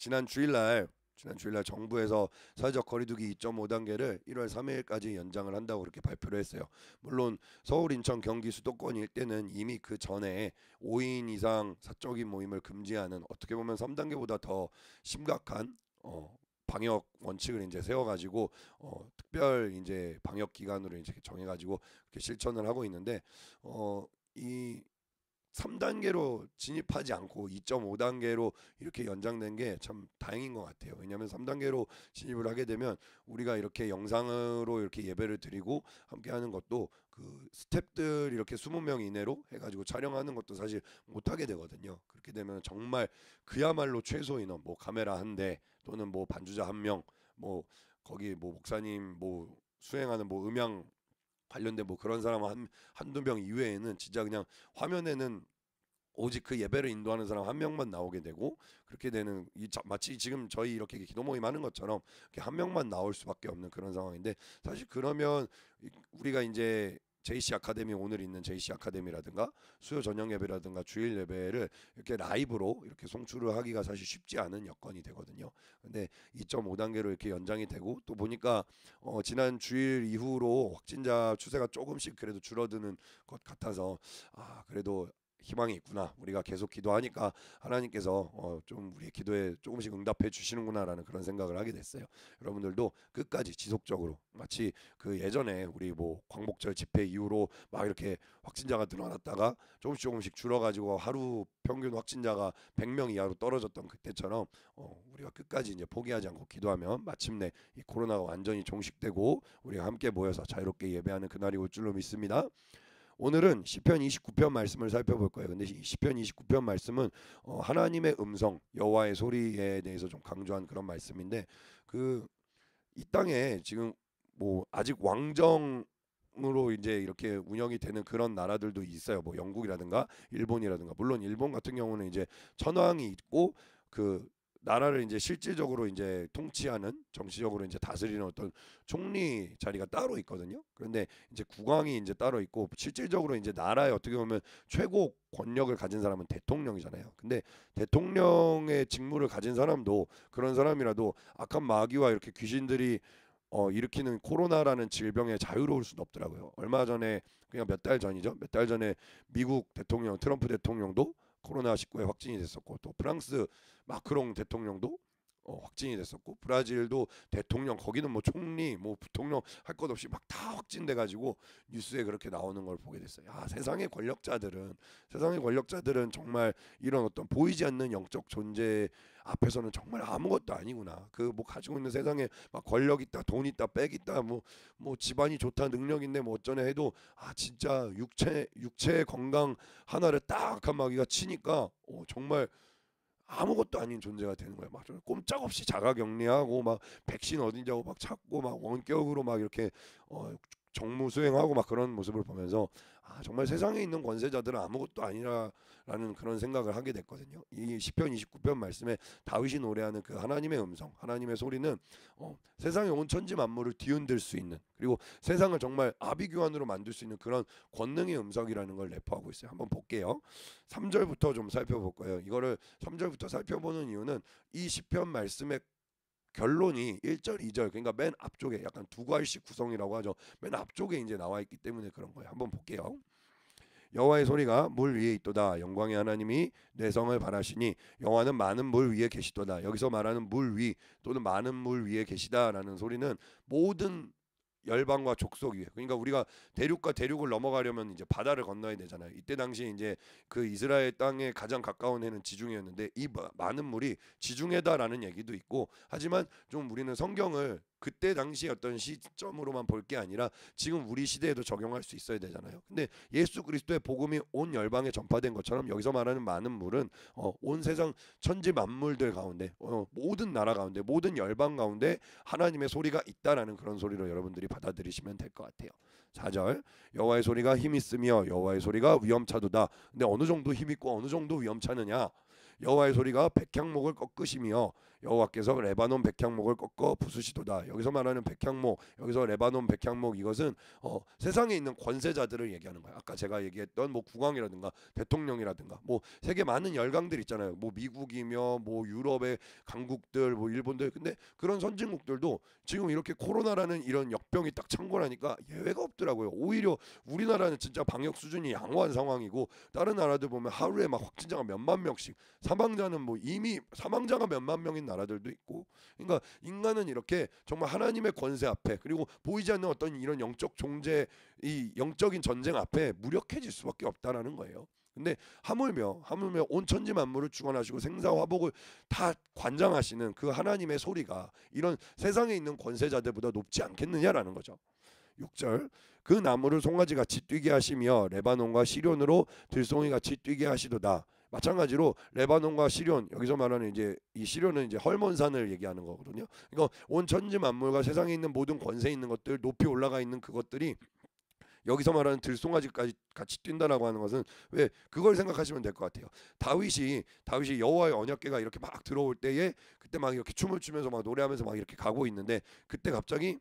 지난 주일날 정부에서 사회적 거리두기 2.5단계를 1월 3일까지 연장을 한다고 그렇게 발표를 했어요. 물론 서울, 인천, 경기 수도권 일대는 이미 그 전에 5인 이상 사적인 모임을 금지하는 어떻게 보면 3단계보다 더 심각한 방역 원칙을 이제 세워가지고 특별 이제 방역 기간으로 이제 정해가지고 그렇게 실천을 하고 있는데 이 3단계로 진입하지 않고 2.5단계로 이렇게 연장된 게 참 다행인 것 같아요. 왜냐하면 3단계로 진입을 하게 되면 우리가 이렇게 영상으로 이렇게 예배를 드리고 함께하는 것도 그 스태프들 이렇게 20명 이내로 해가지고 촬영하는 것도 사실 못하게 되거든요. 그렇게 되면 정말 그야말로 최소 인원, 뭐 카메라 한 대 또는 뭐 반주자 한 명, 뭐 거기 뭐 목사님 뭐 수행하는 뭐 음향 관련된 뭐 그런 사람 한두 명 이외에는 진짜 그냥 화면에는 오직 그 예배를 인도하는 사람 한 명만 나오게 되고 그렇게 되는 마치 지금 저희 이렇게 기도 모임 하는 것처럼 이렇게 한 명만 나올 수밖에 없는 그런 상황인데 사실 그러면 우리가 이제 JC 아카데미 오늘 있는 JC 아카데미라든가 수요 저녁 예배라든가 주일 예배를 이렇게 라이브로 이렇게 송출을 하기가 사실 쉽지 않은 여건이 되거든요. 근데 2.5단계로 이렇게 연장이 되고 또 보니까 지난 주일 이후로 확진자 추세가 조금씩 그래도 줄어드는 것 같아서 그래도 희망이 있구나. 우리가 계속 기도하니까 하나님께서 좀 우리의 기도에 조금씩 응답해 주시는구나라는 그런 생각을 하게 됐어요. 여러분들도 끝까지 지속적으로 마치 그 예전에 우리 뭐 광복절 집회 이후로 막 이렇게 확진자가 늘어났다가 조금씩 줄어가지고 하루 평균 확진자가 100명 이하로 떨어졌던 그때처럼 우리가 끝까지 이제 포기하지 않고 기도하면 마침내 이 코로나가 완전히 종식되고 우리가 함께 모여서 자유롭게 예배하는 그날이 올 줄로 믿습니다. 오늘은 시편 29편 말씀을 살펴볼 거예요. 근데 시편 29편 말씀은 하나님의 음성, 여호와의 소리에 대해서 좀 강조한 그런 말씀인데 그 이 땅에 지금 뭐 아직 왕정으로 이제 이렇게 운영이 되는 그런 나라들도 있어요. 뭐 영국이라든가 일본이라든가 물론 일본 같은 경우는 이제 천황이 있고 그 나라를 이제 실질적으로 이제 통치하는 정치적으로 이제 다스리는 어떤 총리 자리가 따로 있거든요. 그런데 이제 국왕이 이제 따로 있고 실질적으로 이제 나라에 어떻게 보면 최고 권력을 가진 사람은 대통령이잖아요. 근데 대통령의 직무를 가진 사람도 그런 사람이라도 악한 마귀와 이렇게 귀신들이 일으키는 코로나라는 질병에 자유로울 수는 없더라고요. 얼마 전에 그냥 몇 달 전이죠. 몇 달 전에 미국 대통령 트럼프 대통령도 코로나19에 확진이 됐었고 또 프랑스 마크롱 대통령도 확진이 됐었고 브라질도 대통령 거기는 뭐 총리 뭐 부통령 할 것 없이 막 다 확진돼 가지고 뉴스에 그렇게 나오는 걸 보게 됐어요. 세상의 권력자들은 정말 이런 어떤 보이지 않는 영적 존재 앞에서는 정말 아무것도 아니구나. 그 뭐 가지고 있는 세상에 막 권력 있다, 돈 있다, 빽 있다, 뭐 집안이 좋다, 능력 있네, 뭐 어쩌네 해도 진짜 육체 건강 하나를 딱 한 마귀가 치니까 정말 아무것도 아닌 존재가 되는 거예요. 막 꼼짝없이 자가격리하고 막 백신 어디냐고 막 찾고 막 원격으로 막 이렇게 정무 수행하고 막 그런 모습을 보면서 정말 세상에 있는 권세자들은 아무것도 아니라라는 그런 생각을 하게 됐거든요. 이 시편 29편 말씀에 다윗이 노래하는 그 하나님의 음성, 하나님의 소리는 세상의 온 천지 만물을 뒤흔들 수 있는 그리고 세상을 정말 아비규환으로 만들 수 있는 그런 권능의 음성이라는 걸 내포하고 있어요. 한번 볼게요. 3절부터 좀 살펴볼 거예요. 이거를 3절부터 살펴보는 이유는 이 시편 말씀의 결론이 1절, 2절 그러니까 맨 앞쪽에 약간 두 갈씩 구성이라고 하죠. 맨 앞쪽에 이제 나와 있기 때문에 그런 거예요. 한번 볼게요. 여호와의 소리가 물 위에 있도다. 영광의 하나님이 뇌성을 발하시니 여호와는 많은 물 위에 계시도다. 여기서 말하는 물 위 또는 많은 물 위에 계시다라는 소리는 모든 열방과 족속 위에 그러니까 우리가 대륙과 대륙을 넘어가려면 이제 바다를 건너야 되잖아요. 이때 당시 이제 그 이스라엘 땅에 가장 가까운 해는 지중해였는데 이 많은 물이 지중해다라는 얘기도 있고 하지만 좀 우리는 성경을 그때 당시 어떤 시점으로만 볼 게 아니라 지금 우리 시대에도 적용할 수 있어야 되잖아요. 근데 예수 그리스도의 복음이 온 열방에 전파된 것처럼 여기서 말하는 많은 물은 온 세상 천지 만물들 가운데 모든 나라 가운데 모든 열방 가운데 하나님의 소리가 있다라는 그런 소리로 여러분들이 받아들이시면 될 것 같아요. 4절 여호와의 소리가 힘 있으며 여호와의 소리가 위엄차도다. 근데 어느 정도 힘 있고 어느 정도 위엄차느냐? 여호와의 소리가 백향목을 꺾으시며 여호와께서 레바논 백향목을 꺾어 부수시도다. 여기서 말하는 백향목, 여기서 레바논 백향목, 이것은 세상에 있는 권세자들을 얘기하는 거야. 아까 제가 얘기했던 뭐 국왕이라든가 대통령이라든가 뭐 세계 많은 열강들 있잖아요. 뭐 미국이며 뭐 유럽의 강국들, 뭐 일본들. 근데 그런 선진국들도 지금 이렇게 코로나라는 이런 역병이 딱 창궐하니까 예외가 없더라고요. 오히려 우리나라는 진짜 방역 수준이 양호한 상황이고 다른 나라들 보면 하루에 막 확진자가 몇만 명씩, 사망자는 뭐 이미 사망자가 몇만 명인 나라들도 있고. 그러니까 인간은 이렇게 정말 하나님의 권세 앞에, 그리고 보이지 않는 어떤 이런 영적 존재, 이 영적인 전쟁 앞에 무력해질 수밖에 없다라는 거예요. 근데 하물며 온 천지 만물을 주관하시고 생사화복을 다 관장하시는 그 하나님의 소리가 이런 세상에 있는 권세자들보다 높지 않겠느냐라는 거죠. 6절, 그 나무를 송아지같이 뛰게 하시며 레바논과 시련으로 들송이같이 뛰게 하시도다. 마찬가지로 레바논과 시련, 여기서 말하는 이제 이 시련은 이제 헐몬산을 얘기하는 거거든요. 그러니까 온 천지 만물과 세상에 있는 모든 권세 있는 것들, 높이 올라가 있는 그것들이 여기서 말하는 들송아지까지 같이 뛴다라고 하는 것은, 왜 그걸 생각하시면 될 것 같아요. 다윗이 여호와의 언약궤가 이렇게 막 들어올 때에 그때 막 이렇게 춤을 추면서 막 노래하면서 막 이렇게 가고 있는데, 그때 갑자기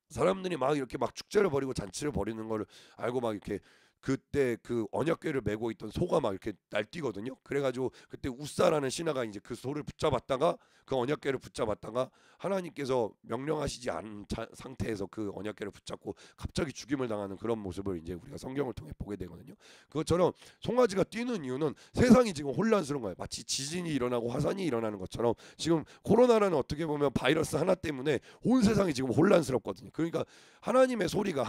사람들이 막 이렇게 막 축제를 벌이고 잔치를 벌이는 거를 알고 막 이렇게, 그때 그 언약궤를 메고 있던 소가 막 이렇게 날뛰거든요. 그래가지고 그때 우사라는 신하가 이제 그 소를 붙잡았다가, 그 언약궤를 붙잡았다가 하나님께서 명령하시지 않은 상태에서 그 언약궤를 붙잡고 갑자기 죽임을 당하는 그런 모습을 이제 우리가 성경을 통해 보게 되거든요. 그것처럼 송아지가 뛰는 이유는 세상이 지금 혼란스러운 거예요. 마치 지진이 일어나고 화산이 일어나는 것처럼 지금 코로나라는 어떻게 보면 바이러스 하나 때문에 온 세상이 지금 혼란스럽거든요. 그러니까 하나님의 소리가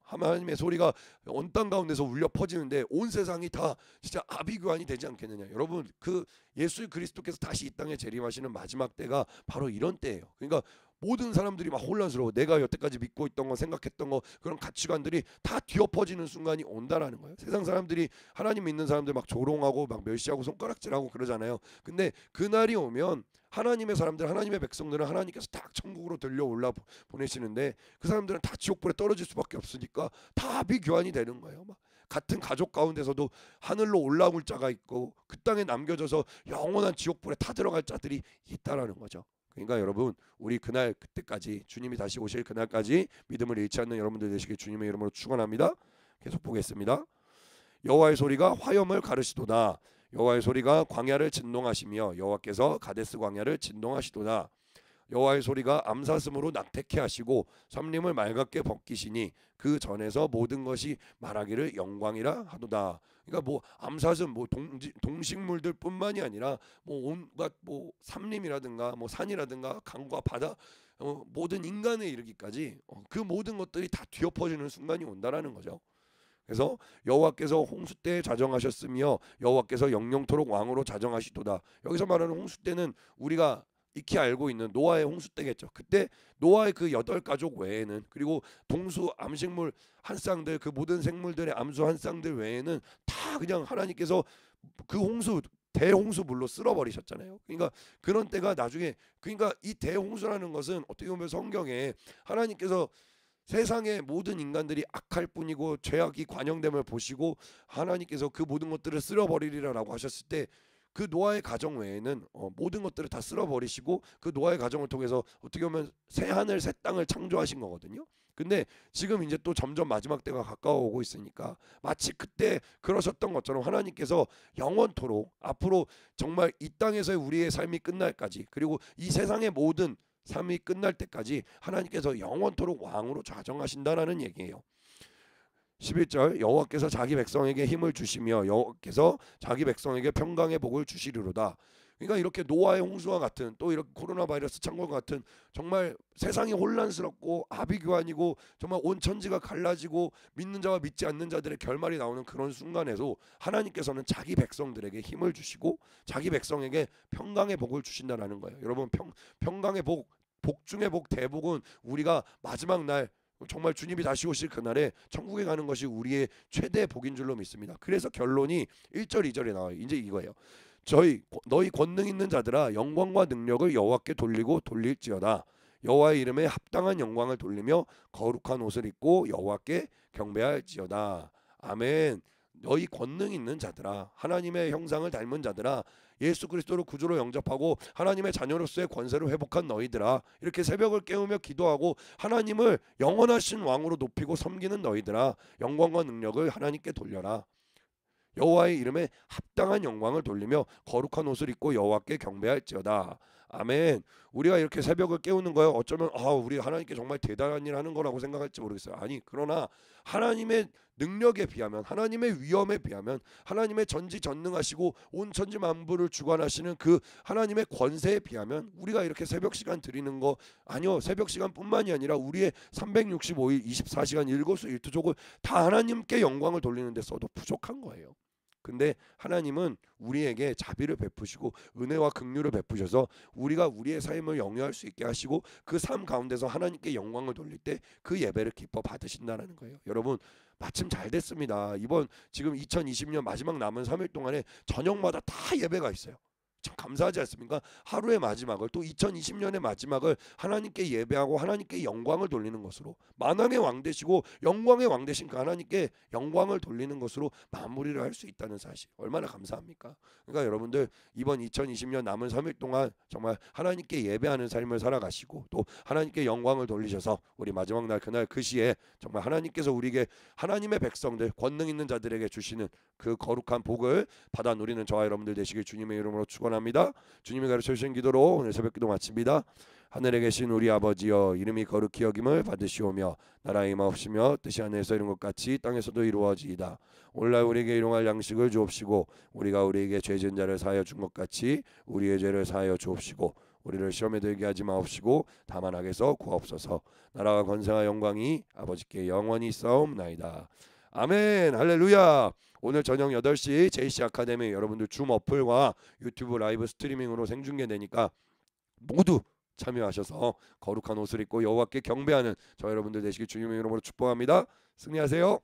하나님의 소리가 온 땅 가운데서 울려 퍼지는데 온 세상이 다 진짜 아비규환이 되지 않겠느냐. 여러분, 그 예수 그리스도께서 다시 이 땅에 재림하시는 마지막 때가 바로 이런 때예요. 그러니까 모든 사람들이 막 혼란스러워. 내가 여태까지 믿고 있던 거, 생각했던 거, 그런 가치관들이 다 뒤엎어지는 순간이 온다라는 거예요. 세상 사람들이, 하나님 믿는 사람들 막 조롱하고 막 멸시하고 손가락질하고 그러잖아요. 근데 그날이 오면 하나님의 사람들, 하나님의 백성들은 하나님께서 딱 천국으로 들려 올라 보내시는데, 그 사람들은 다 지옥불에 떨어질 수밖에 없으니까 다 비교환이 되는 거예요. 막 같은 가족 가운데서도 하늘로 올라올 자가 있고 그 땅에 남겨져서 영원한 지옥불에 타 들어갈 자들이 있다라는 거죠. 그러니까 여러분, 우리 그때까지, 주님이 다시 오실 그날까지 믿음을 잃지 않는 여러분들 되시길 주님의 이름으로 축원합니다. 계속 보겠습니다. 여호와의 소리가 화염을 가르시도다. 여호와의 소리가 광야를 진동하시며 여호와께서 가데스 광야를 진동하시도다. 여호와의 소리가 암사슴으로 낙태케 하시고 삼림을 맑게 벗기시니 그 전에서 모든 것이 말하기를 영광이라 하도다. 그러니까 뭐 암사슴, 뭐 동식물들뿐만이 아니라 뭐 온갖 뭐 삼림이라든가 뭐 산이라든가 강과 바다, 모든 인간에 이르기까지 그 모든 것들이 다 뒤엎어지는 순간이 온다라는 거죠. 그래서 여호와께서 홍수 때에 자정하셨으며 여호와께서 영영토록 왕으로 자정하시도다. 여기서 말하는 홍수 때는 우리가 익히 알고 있는 노아의 홍수 때겠죠. 그때 노아의 그 8가족 외에는, 그리고 동수 암식물 한 쌍들, 그 모든 생물들의 암수 한 쌍들 외에는 다 그냥 하나님께서 그 홍수, 대홍수물로 쓸어버리셨잖아요. 그러니까 그런 때가 나중에, 그러니까 이 대홍수라는 것은 어떻게 보면 성경에 하나님께서 세상의 모든 인간들이 악할 뿐이고 죄악이 관영됨을 보시고 하나님께서 그 모든 것들을 쓸어버리리라고 하셨을 때, 그 노아의 가정 외에는 모든 것들을 다 쓸어버리시고 그 노아의 가정을 통해서 어떻게 보면 새 하늘 새 땅을 창조하신 거거든요. 근데 지금 이제 또 점점 마지막 때가 가까워오고 있으니까 마치 그때 그러셨던 것처럼 하나님께서 영원토록, 앞으로 정말 이 땅에서의 우리의 삶이 끝날까지, 그리고 이 세상의 모든 삶이 끝날 때까지 하나님께서 영원토록 왕으로 자정하신다라는 얘기예요. 11절, 여호와께서 자기 백성에게 힘을 주시며 여호와께서 자기 백성에게 평강의 복을 주시리로다. 그러니까 이렇게 노아의 홍수와 같은, 또 이렇게 코로나 바이러스 창궐과 같은 정말 세상이 혼란스럽고 아비규환이고 정말 온 천지가 갈라지고 믿는 자와 믿지 않는 자들의 결말이 나오는 그런 순간에도 하나님께서는 자기 백성들에게 힘을 주시고 자기 백성에게 평강의 복을 주신다라는 거예요. 여러분, 평강의 복, 복 중의 복, 대복은 우리가 마지막 날 정말 주님이 다시 오실 그날에 천국에 가는 것이 우리의 최대 복인 줄로 믿습니다. 그래서 결론이 1절 2절에 나와요. 이제 이거예요. 너희 권능 있는 자들아, 영광과 능력을 여호와께 돌리고 돌릴지어다. 여호와의 이름에 합당한 영광을 돌리며 거룩한 옷을 입고 여호와께 경배할지어다. 아멘. 너희 권능 있는 자들아, 하나님의 형상을 닮은 자들아, 예수 그리스도를 구주로 영접하고 하나님의 자녀로서의 권세를 회복한 너희들아, 이렇게 새벽을 깨우며 기도하고 하나님을 영원하신 왕으로 높이고 섬기는 너희들아, 영광과 능력을 하나님께 돌려라. 여호와의 이름에 합당한 영광을 돌리며 거룩한 옷을 입고 여호와께 경배할지어다. 아멘. 우리가 이렇게 새벽을 깨우는 거예요. 어쩌면 우리 하나님께 정말 대단한 일 하는 거라고 생각할지 모르겠어요. 아니, 그러나 하나님의 능력에 비하면, 하나님의 위엄에 비하면, 하나님의 전지전능하시고 온 천지 만물을 주관하시는 그 하나님의 권세에 비하면 우리가 이렇게 새벽 시간 드리는 거, 아니요, 새벽 시간뿐만이 아니라 우리의 365일 24시간 일거수일투족을 다 하나님께 영광을 돌리는 데 써도 부족한 거예요. 근데 하나님은 우리에게 자비를 베푸시고 은혜와 긍휼을 베푸셔서 우리가 우리의 삶을 영위할 수 있게 하시고 그 삶 가운데서 하나님께 영광을 돌릴 때 그 예배를 기뻐 받으신다는 거예요. 여러분, 마침 잘 됐습니다. 이번 지금 2020년 마지막 남은 3일 동안에 저녁마다 다 예배가 있어요. 참 감사하지 않습니까? 하루의 마지막을, 또 2020년의 마지막을 하나님께 예배하고 하나님께 영광을 돌리는 것으로, 만왕의 왕 되시고 영광의 왕 되신 그 하나님께 영광을 돌리는 것으로 마무리를 할 수 있다는 사실, 얼마나 감사합니까? 그러니까 여러분들, 이번 2020년 남은 3일 동안 정말 하나님께 예배하는 삶을 살아가시고 또 하나님께 영광을 돌리셔서 우리 마지막 날, 그날 그 시에 정말 하나님께서 우리에게, 하나님의 백성들, 권능 있는 자들에게 주시는 그 거룩한 복을 받아 누리는 저와 여러분들 되시길 주님의 이름으로 축원합니다. 주님이 가르쳐 주신 기도로 오늘 새벽 기도 마칩니다. 하늘에 계신 우리 아버지여, 이름이 거룩히 여김을 받으시오며 나라의 임하옵시며 뜻이 하늘에서 이룬 것 같이 땅에서도 이루어지이다. 오늘날 우리에게 일용할 양식을 주옵시고 우리가 우리에게 죄 지은 자를 사하여 준 것 같이 우리의 죄를 사하여 주옵시고 우리를 시험에 들게 하지 마옵시고 다만 악에서 구하옵소서. 나라와 권세와 영광이 아버지께 영원히 있사옵나이다. 아멘. 할렐루야. 오늘 저녁 8시 JC 아카데미 여러분들 줌 어플과 유튜브 라이브 스트리밍으로 생중계되니까 모두 참여하셔서 거룩한 옷을 입고 여호와께 경배하는 저 여러분들 되시길 주님의 이름으로 축복합니다. 승리하세요.